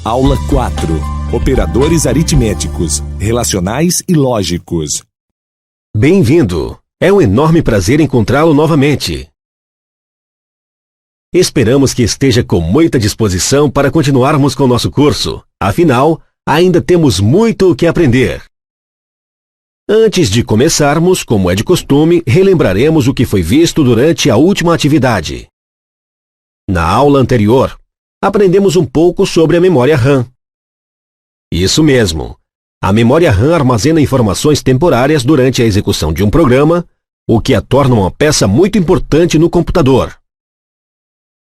Aula 4. Operadores aritméticos, relacionais e lógicos. Bem-vindo! É um enorme prazer encontrá-lo novamente. Esperamos que esteja com muita disposição para continuarmos com o nosso curso. Afinal, ainda temos muito o que aprender. Antes de começarmos, como é de costume, relembraremos o que foi visto durante a última atividade. Na aula anterior, aprendemos um pouco sobre a memória RAM. Isso mesmo. A memória RAM armazena informações temporárias durante a execução de um programa, o que a torna uma peça muito importante no computador.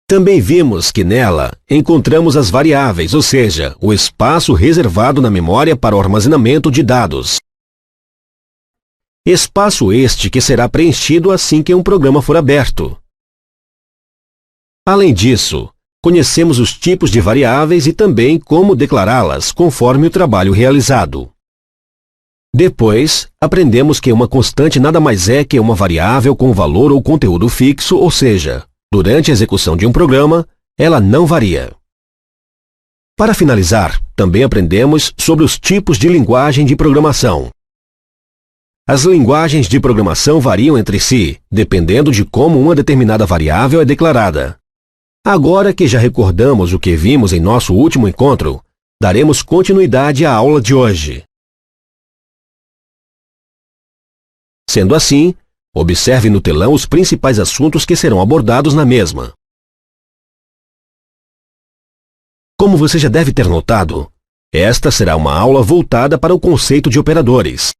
Também vimos que nela encontramos as variáveis, ou seja, o espaço reservado na memória para o armazenamento de dados. Espaço este que será preenchido assim que um programa for aberto. Além disso, conhecemos os tipos de variáveis e também como declará-las conforme o trabalho realizado. Depois, aprendemos que uma constante nada mais é que uma variável com valor ou conteúdo fixo, ou seja, durante a execução de um programa, ela não varia. Para finalizar, também aprendemos sobre os tipos de linguagem de programação. As linguagens de programação variam entre si, dependendo de como uma determinada variável é declarada. Agora que já recordamos o que vimos em nosso último encontro, daremos continuidade à aula de hoje. Sendo assim, observe no telão os principais assuntos que serão abordados na mesma. Como você já deve ter notado, esta será uma aula voltada para o conceito de operadores.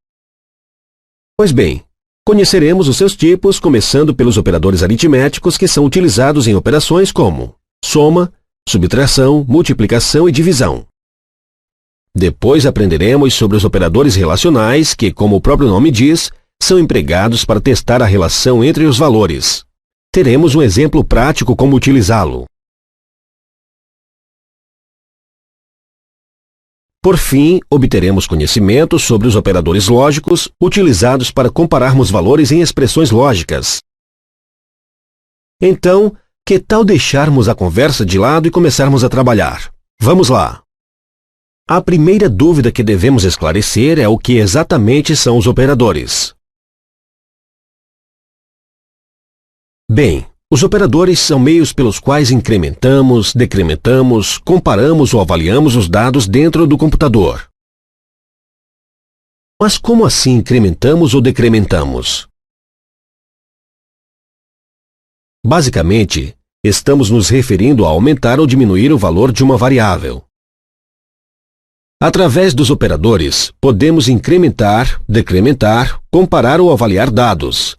Pois bem, conheceremos os seus tipos, começando pelos operadores aritméticos que são utilizados em operações como soma, subtração, multiplicação e divisão. Depois aprenderemos sobre os operadores relacionais que, como o próprio nome diz, são empregados para testar a relação entre os valores. Teremos um exemplo prático como utilizá-lo. Por fim, obteremos conhecimento sobre os operadores lógicos utilizados para compararmos valores em expressões lógicas. Então, que tal deixarmos a conversa de lado e começarmos a trabalhar? Vamos lá! A primeira dúvida que devemos esclarecer é o que exatamente são os operadores. Bem, os operadores são meios pelos quais incrementamos, decrementamos, comparamos ou avaliamos os dados dentro do computador. Mas como assim incrementamos ou decrementamos? Basicamente, estamos nos referindo a aumentar ou diminuir o valor de uma variável. Através dos operadores, podemos incrementar, decrementar, comparar ou avaliar dados.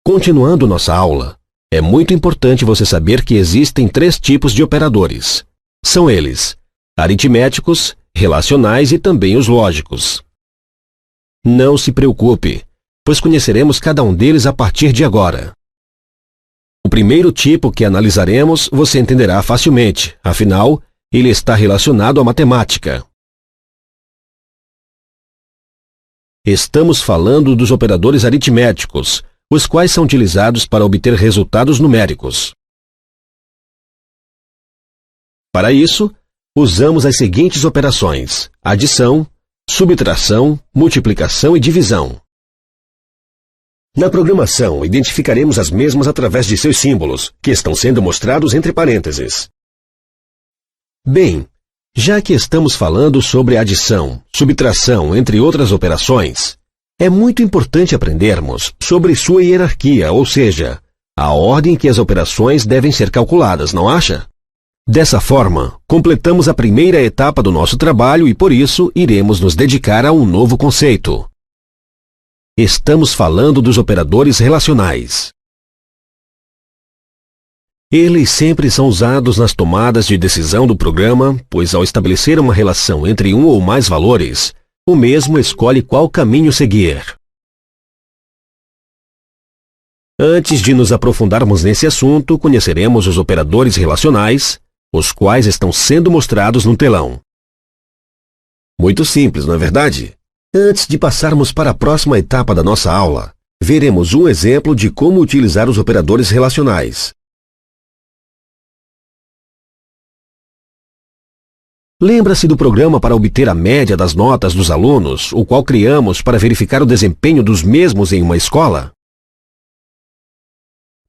Continuando nossa aula, é muito importante você saber que existem 3 tipos de operadores. São eles: aritméticos, relacionais e também os lógicos. Não se preocupe, pois conheceremos cada um deles a partir de agora. O primeiro tipo que analisaremos você entenderá facilmente, afinal, ele está relacionado à matemática. Estamos falando dos operadores aritméticos, os quais são utilizados para obter resultados numéricos. Para isso, usamos as seguintes operações: adição, subtração, multiplicação e divisão. Na programação, identificaremos as mesmas através de seus símbolos, que estão sendo mostrados entre parênteses. Bem, já que estamos falando sobre adição, subtração, entre outras operações, é muito importante aprendermos sobre sua hierarquia, ou seja, a ordem que as operações devem ser calculadas, não acha? Dessa forma, completamos a primeira etapa do nosso trabalho e, por isso, iremos nos dedicar a um novo conceito. Estamos falando dos operadores relacionais. Eles sempre são usados nas tomadas de decisão do programa, pois ao estabelecer uma relação entre um ou mais valores, o mesmo escolhe qual caminho seguir. Antes de nos aprofundarmos nesse assunto, conheceremos os operadores relacionais, os quais estão sendo mostrados no telão. Muito simples, não é verdade? Antes de passarmos para a próxima etapa da nossa aula, veremos um exemplo de como utilizar os operadores relacionais. Lembra-se do programa para obter a média das notas dos alunos, o qual criamos para verificar o desempenho dos mesmos em uma escola?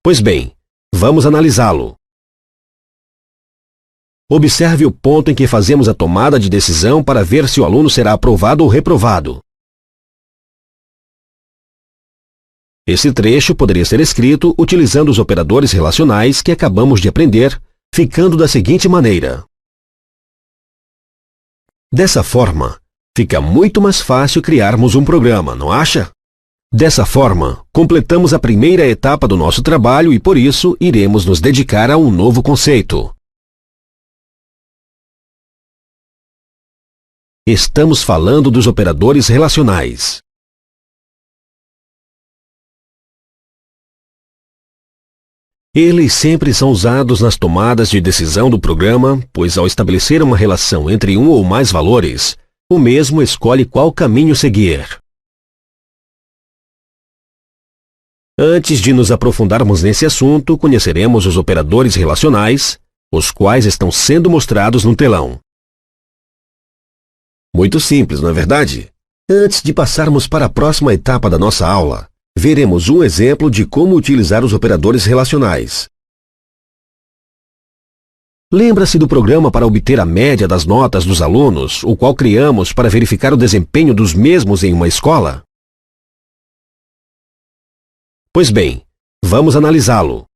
Pois bem, vamos analisá-lo. Observe o ponto em que fazemos a tomada de decisão para ver se o aluno será aprovado ou reprovado. Esse trecho poderia ser escrito utilizando os operadores relacionais que acabamos de aprender, ficando da seguinte maneira. Dessa forma, fica muito mais fácil criarmos um programa, não acha? Dessa forma, completamos a primeira etapa do nosso trabalho e, por isso, iremos nos dedicar a um novo conceito. Estamos falando dos operadores relacionais. Eles sempre são usados nas tomadas de decisão do programa, pois ao estabelecer uma relação entre um ou mais valores, o mesmo escolhe qual caminho seguir. Antes de nos aprofundarmos nesse assunto, conheceremos os operadores relacionais, os quais estão sendo mostrados no telão. Muito simples, não é verdade? Antes de passarmos para a próxima etapa da nossa aula, veremos um exemplo de como utilizar os operadores relacionais. Lembra-se do programa para obter a média das notas dos alunos, o qual criamos para verificar o desempenho dos mesmos em uma escola? Pois bem, vamos analisá-lo.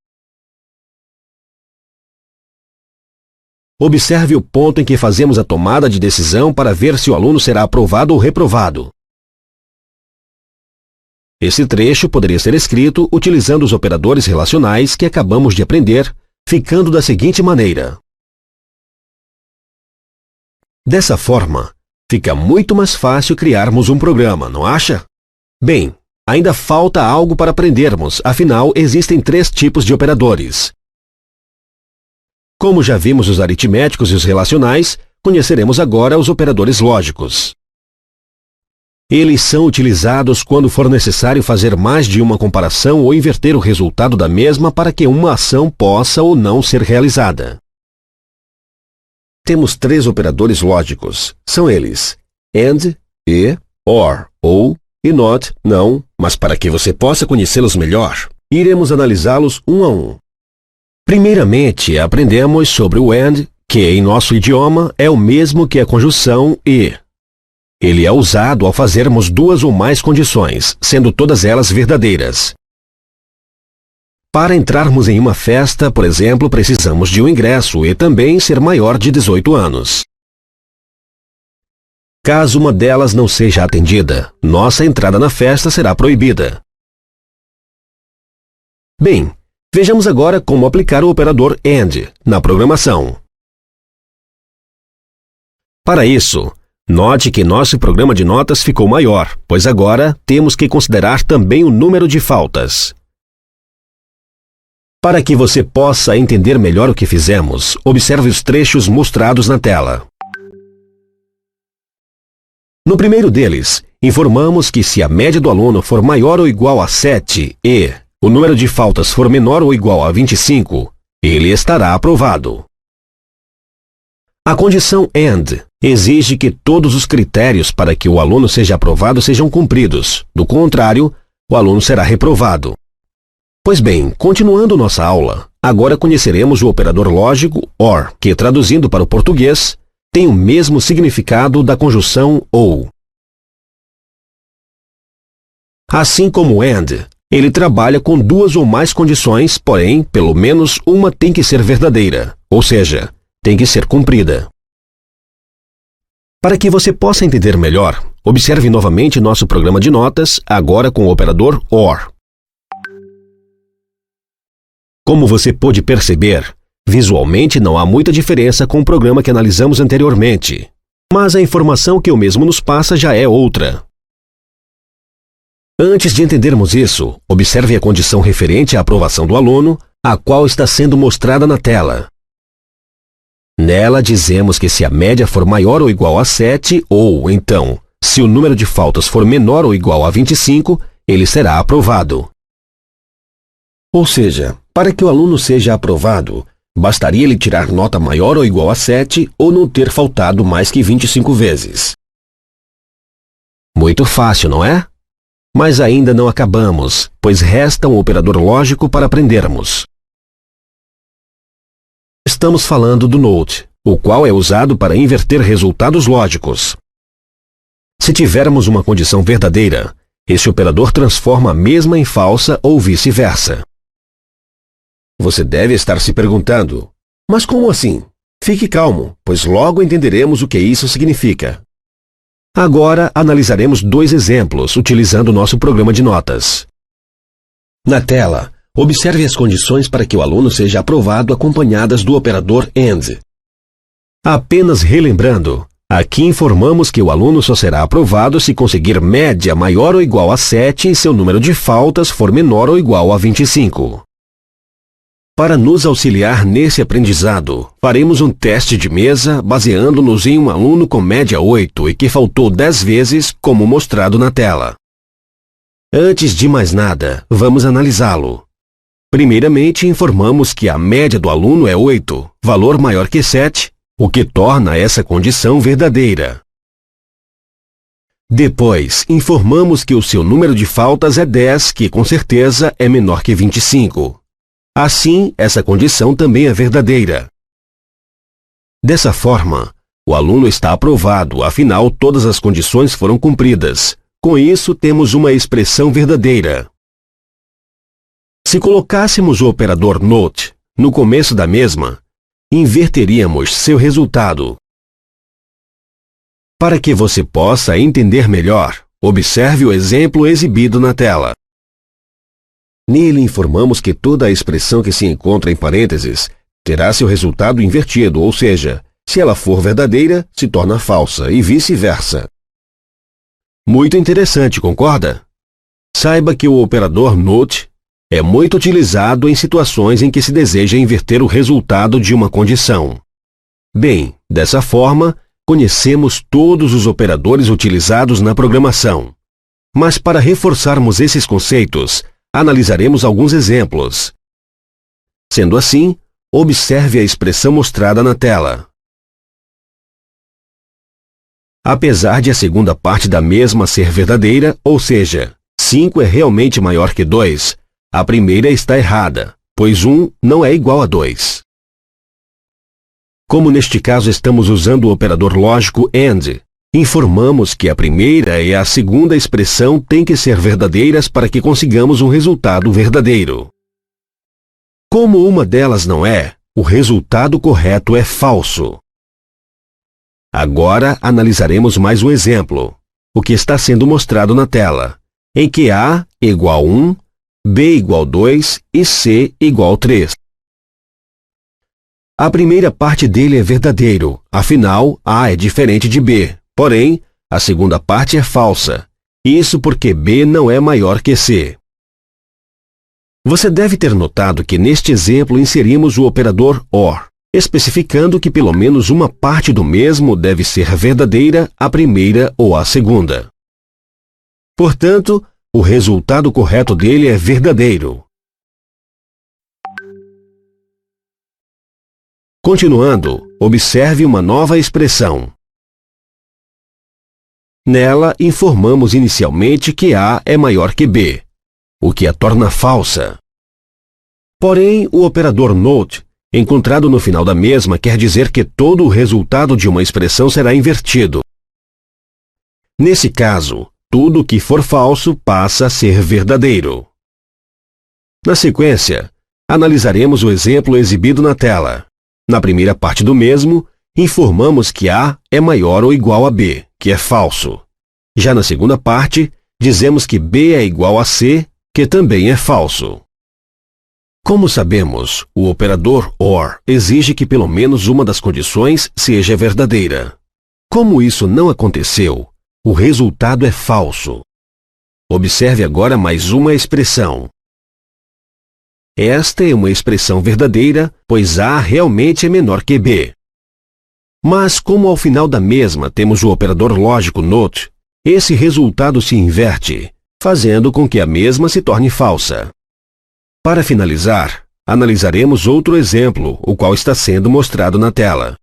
Observe o ponto em que fazemos a tomada de decisão para ver se o aluno será aprovado ou reprovado. Esse trecho poderia ser escrito utilizando os operadores relacionais que acabamos de aprender, ficando da seguinte maneira. Dessa forma, fica muito mais fácil criarmos um programa, não acha? Bem, ainda falta algo para aprendermos, afinal, existem 3 tipos de operadores. Como já vimos os aritméticos e os relacionais, conheceremos agora os operadores lógicos. Eles são utilizados quando for necessário fazer mais de uma comparação ou inverter o resultado da mesma para que uma ação possa ou não ser realizada. Temos 3 operadores lógicos. São eles: AND, e, OR, ou, e NOT, não, mas para que você possa conhecê-los melhor, iremos analisá-los um a um. Primeiramente, aprendemos sobre o AND, que em nosso idioma é o mesmo que a conjunção e. Ele é usado ao fazermos 2 ou mais condições, sendo todas elas verdadeiras. Para entrarmos em uma festa, por exemplo, precisamos de um ingresso e também ser maior de 18 anos. Caso uma delas não seja atendida, nossa entrada na festa será proibida. Bem, vejamos agora como aplicar o operador AND na programação. Para isso, note que nosso programa de notas ficou maior, pois agora temos que considerar também o número de faltas. Para que você possa entender melhor o que fizemos, observe os trechos mostrados na tela. No primeiro deles, informamos que se a média do aluno for maior ou igual a 7 e o número de faltas for menor ou igual a 25, ele estará aprovado. A condição AND exige que todos os critérios para que o aluno seja aprovado sejam cumpridos. Do contrário, o aluno será reprovado. Pois bem, continuando nossa aula, agora conheceremos o operador lógico OR, que, traduzindo para o português, tem o mesmo significado da conjunção OU. Assim como o AND, ele trabalha com 2 ou mais condições, porém, pelo menos uma tem que ser verdadeira, ou seja, tem que ser cumprida. Para que você possa entender melhor, observe novamente nosso programa de notas, agora com o operador OR. Como você pôde perceber, visualmente não há muita diferença com o programa que analisamos anteriormente, mas a informação que o mesmo nos passa já é outra. Antes de entendermos isso, observe a condição referente à aprovação do aluno, a qual está sendo mostrada na tela. Nela dizemos que se a média for maior ou igual a 7, ou, então, se o número de faltas for menor ou igual a 25, ele será aprovado. Ou seja, para que o aluno seja aprovado, Bastaria ele tirar nota maior ou igual a 7 ou não ter faltado mais que 25 vezes. Muito fácil, não é? Mas ainda não acabamos, pois resta um operador lógico para aprendermos. Estamos falando do NOT, o qual é usado para inverter resultados lógicos. Se tivermos uma condição verdadeira, esse operador transforma a mesma em falsa ou vice-versa. Você deve estar se perguntando, mas como assim? Fique calmo, pois logo entenderemos o que isso significa. Agora analisaremos 2 exemplos utilizando nosso programa de notas. Na tela, observe as condições para que o aluno seja aprovado acompanhadas do operador AND. Apenas relembrando, aqui informamos que o aluno só será aprovado se conseguir média maior ou igual a 7 e seu número de faltas for menor ou igual a 25. Para nos auxiliar nesse aprendizado, faremos um teste de mesa baseando-nos em um aluno com média 8 e que faltou 10 vezes, como mostrado na tela. Antes de mais nada, vamos analisá-lo. Primeiramente, informamos que a média do aluno é 8, valor maior que 7, o que torna essa condição verdadeira. Depois, informamos que o seu número de faltas é 10, que com certeza é menor que 25. Assim, essa condição também é verdadeira. Dessa forma, o aluno está aprovado, afinal todas as condições foram cumpridas. Com isso, temos uma expressão verdadeira. Se colocássemos o operador NOT no começo da mesma, inverteríamos seu resultado. Para que você possa entender melhor, observe o exemplo exibido na tela. Nele informamos que toda a expressão que se encontra em parênteses terá seu resultado invertido, ou seja, se ela for verdadeira, se torna falsa e vice-versa. Muito interessante, concorda? Saiba que o operador NOT é muito utilizado em situações em que se deseja inverter o resultado de uma condição. Bem, dessa forma, conhecemos todos os operadores utilizados na programação. Mas para reforçarmos esses conceitos, analisaremos alguns exemplos. Sendo assim, observe a expressão mostrada na tela. Apesar de a segunda parte da mesma ser verdadeira, ou seja, 5 é realmente maior que 2, a primeira está errada, pois 1 não é igual a 2. Como neste caso estamos usando o operador lógico AND, informamos que a primeira e a segunda expressão têm que ser verdadeiras para que consigamos um resultado verdadeiro. Como uma delas não é, o resultado correto é falso. Agora analisaremos mais um exemplo, o que está sendo mostrado na tela, em que A igual 1, B igual 2 e C igual 3. A primeira parte dele é verdadeiro, afinal, A é diferente de B. Porém, a segunda parte é falsa. Isso porque B não é maior que C. Você deve ter notado que neste exemplo inserimos o operador OR, especificando que pelo menos uma parte do mesmo deve ser verdadeira, a primeira ou a segunda. Portanto, o resultado correto dele é verdadeiro. Continuando, observe uma nova expressão. Nela, informamos inicialmente que A é maior que B, o que a torna falsa. Porém, o operador NOT, encontrado no final da mesma, quer dizer que todo o resultado de uma expressão será invertido. Nesse caso, tudo que for falso passa a ser verdadeiro. Na sequência, analisaremos o exemplo exibido na tela. Na primeira parte do mesmo, informamos que A é maior ou igual a B, que é falso. Já na segunda parte, dizemos que B é igual a C, que também é falso. Como sabemos, o operador OR exige que pelo menos uma das condições seja verdadeira. Como isso não aconteceu, o resultado é falso. Observe agora mais uma expressão. Esta é uma expressão verdadeira, pois A realmente é menor que B. Mas como ao final da mesma temos o operador lógico NOT, esse resultado se inverte, fazendo com que a mesma se torne falsa. Para finalizar, analisaremos outro exemplo, o qual está sendo mostrado na tela.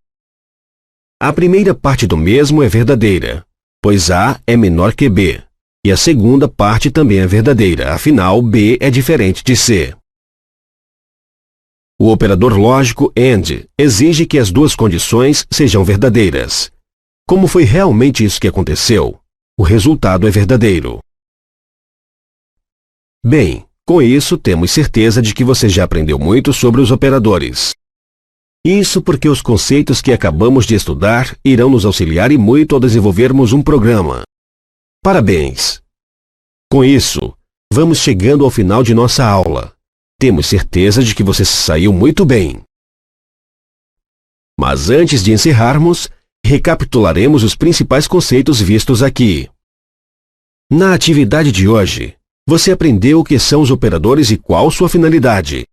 A primeira parte do mesmo é verdadeira, pois A é menor que B, e a segunda parte também é verdadeira, afinal, B é diferente de C. O operador lógico AND exige que as duas condições sejam verdadeiras. Como foi realmente isso que aconteceu? O resultado é verdadeiro. Bem, com isso temos certeza de que você já aprendeu muito sobre os operadores. Isso porque os conceitos que acabamos de estudar irão nos auxiliar e muito ao desenvolvermos um programa. Parabéns! Com isso, vamos chegando ao final de nossa aula. Temos certeza de que você se saiu muito bem. Mas antes de encerrarmos, recapitularemos os principais conceitos vistos aqui. Na atividade de hoje, você aprendeu o que são os operadores e qual sua finalidade.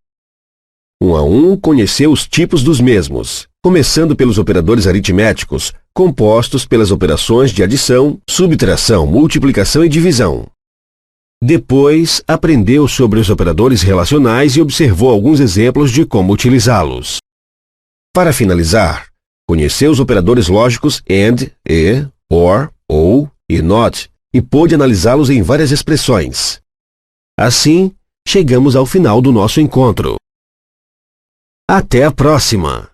1 a 1, conheceu os tipos dos mesmos, começando pelos operadores aritméticos, compostos pelas operações de adição, subtração, multiplicação e divisão. Depois, aprendeu sobre os operadores relacionais e observou alguns exemplos de como utilizá-los. Para finalizar, conheceu os operadores lógicos AND, e, OR, ou e NOT, e pôde analisá-los em várias expressões. Assim, chegamos ao final do nosso encontro. Até a próxima!